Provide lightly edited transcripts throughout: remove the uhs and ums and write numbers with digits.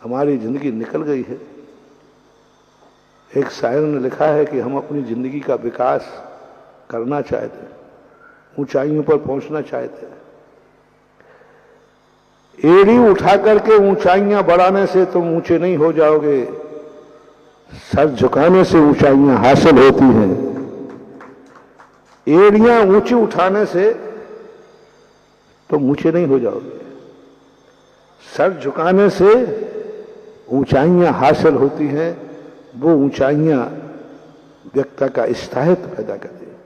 हमारी जिंदगी निकल गई है। एक शायर ने लिखा है कि हम अपनी जिंदगी का विकास करना चाहते, ऊंचाइयों पर पहुंचना चाहते। एड़ी उठा करके ऊंचाइयां बढ़ाने से तुम ऊंचे नहीं हो जाओगे, सर झुकाने से ऊंचाइयां हासिल होती हैं। एड़ियां ऊंची उठाने से तुम ऊंचे नहीं हो जाओगे, सर झुकाने से ऊंचाइयां हासिल होती हैं। वो ऊंचाइयां व्यक्ति का स्थायित्व पैदा करती हैं।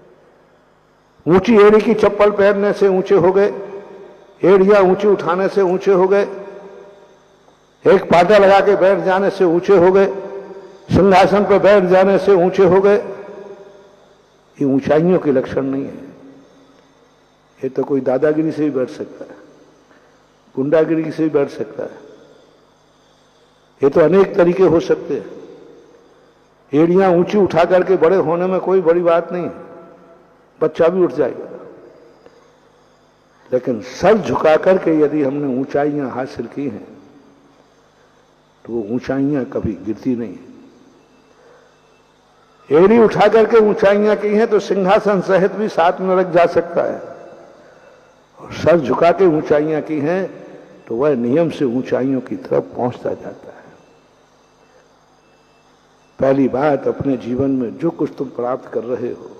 ऊंची एड़ी की चप्पल पहनने से ऊंचे हो गए, एड़ियां ऊंची उठाने से ऊंचे हो गए, एक पाटा लगा के बैठ जाने से ऊंचे हो गए, सिंहासन पर बैठ जाने से ऊंचे हो गए। ये ऊंचाइयों के लक्षण नहीं है। ये तो कोई दादागिरी से भी बैठ सकता है, गुंडागिरी से भी बैठ सकता है। ये तो अनेक तरीके हो सकते हैं। एड़ियां ऊंची उठा करके बड़े होने में कोई बड़ी बात नहीं है, बच्चा भी उठ जाएगा। लेकिन सर झुका करके यदि हमने ऊंचाइयां हासिल की हैं तो वो ऊंचाइयां कभी गिरती नहीं है। एड़ी उठा करके ऊंचाइयां की हैं तो सिंहासन सहित भी साथ में रख जा सकता है, और सर झुका के ऊंचाइयां की हैं तो वह नियम से ऊंचाइयों की तरफ पहुंचता जाता है। पहली बात, अपने जीवन में जो कुछ तुम प्राप्त कर रहे हो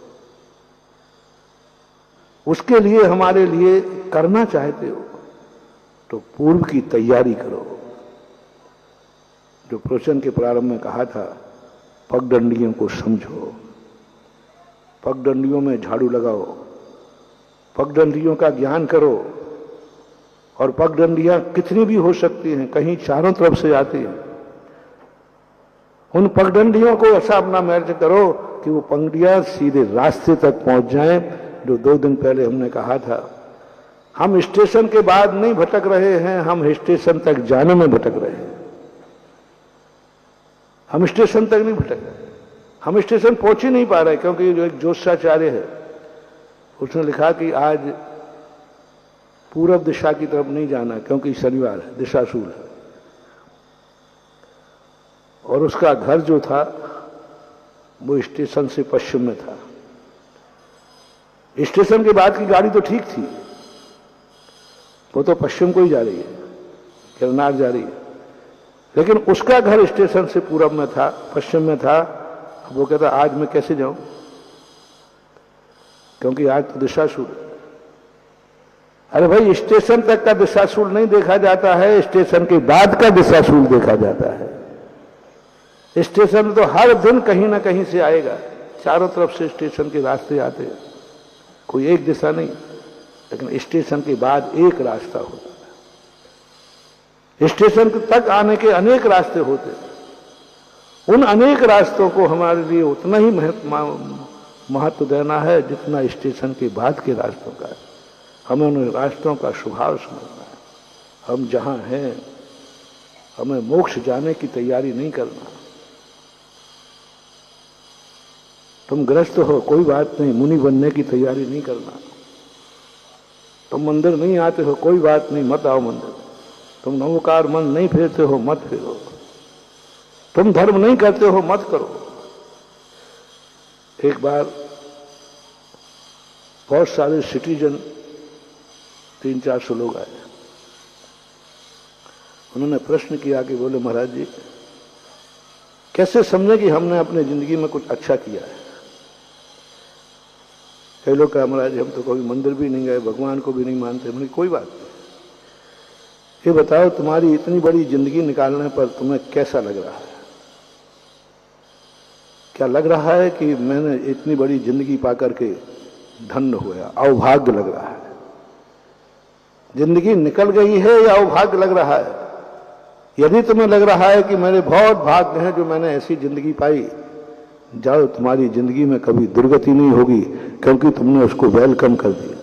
उसके लिए, हमारे लिए करना चाहते हो तो पूर्व की तैयारी करो। जो प्रवचन के प्रारंभ में कहा था, पगडंडियों को समझो, पगडंडियों में झाड़ू लगाओ, पगडंडियों का ज्ञान करो। और पगडंडियां कितनी भी हो सकती हैं, कहीं चारों तरफ से आती हैं। उन पगडंडियों को ऐसा अपना मैच करो कि वो पंक्तियां सीधे रास्ते तक पहुंच जाएं। जो 2 दिन पहले हमने कहा था, हम स्टेशन के बाद नहीं भटक रहे हैं, हम स्टेशन तक जाने में भटक रहे हैं। हम स्टेशन तक नहीं भटक रहे, हम स्टेशन पहुंच ही नहीं पा रहे, क्योंकि जो एक ज्योतिषाचार्य है उसने लिखा कि आज पूरब दिशा की तरफ नहीं जाना क्योंकि शनिवार है, दिशाशूल है। और उसका घर जो था वो स्टेशन से पश्चिम में था। स्टेशन के बाद की गाड़ी तो ठीक थी, वो तो पश्चिम को ही जा रही है, किरनार जा रही है। लेकिन उसका घर स्टेशन से पूरब में था, पश्चिम में था। वो कहता आज मैं कैसे जाऊं, क्योंकि आज तो दिशाशूल है। अरे भाई, स्टेशन तक का दिशाशूल नहीं देखा जाता है, स्टेशन के बाद का दिशाशूल देखा जाता है। स्टेशन तो हर दिन कहीं ना कहीं से आएगा, चारों तरफ से स्टेशन के रास्ते आते हैं, कोई एक दिशा नहीं। लेकिन स्टेशन के बाद एक रास्ता होता है, स्टेशन तक आने के अनेक रास्ते होते हैं। उन अनेक रास्तों को हमारे लिए उतना ही महत्व देना है जितना स्टेशन के बाद के रास्तों का है। हमें उन रास्तों का स्वभाव समझना है। हम जहां हैं, हमें मोक्ष जाने की तैयारी नहीं करना। तुम गृहस्थ हो, कोई बात नहीं, मुनि बनने की तैयारी नहीं करना। तुम मंदिर नहीं आते हो, कोई बात नहीं, मत आओ मंदिर। तुम नमोकार मन नहीं फेरते हो, मत फेरो। तुम धर्म नहीं करते हो, मत करो। एक बार बहुत सारे सिटीजन, 300-400 लोग आए। उन्होंने प्रश्न किया कि बोले महाराज जी, कैसे समझे कि हमने अपने जिंदगी में कुछ अच्छा किया है। कई लोग कहा महाराज हम तो कभी मंदिर भी नहीं गए, भगवान को भी नहीं मानते। मैंने कोई बात नहीं, ये बताओ तुम्हारी इतनी बड़ी जिंदगी निकालने पर तुम्हें कैसा लग रहा है? क्या लग रहा है कि मैंने इतनी बड़ी जिंदगी पाकर के धन्य हुआ, अवभाग्य लग रहा है? जिंदगी निकल गई है या अवभाग्य लग रहा है? यदि तुम्हें लग रहा है कि मेरे बहुत भाग्य हैं जो मैंने ऐसी जिंदगी पाई, जाओ, तुम्हारी जिंदगी में कभी दुर्गति नहीं होगी, क्योंकि तुमने उसको वेलकम कर दिया।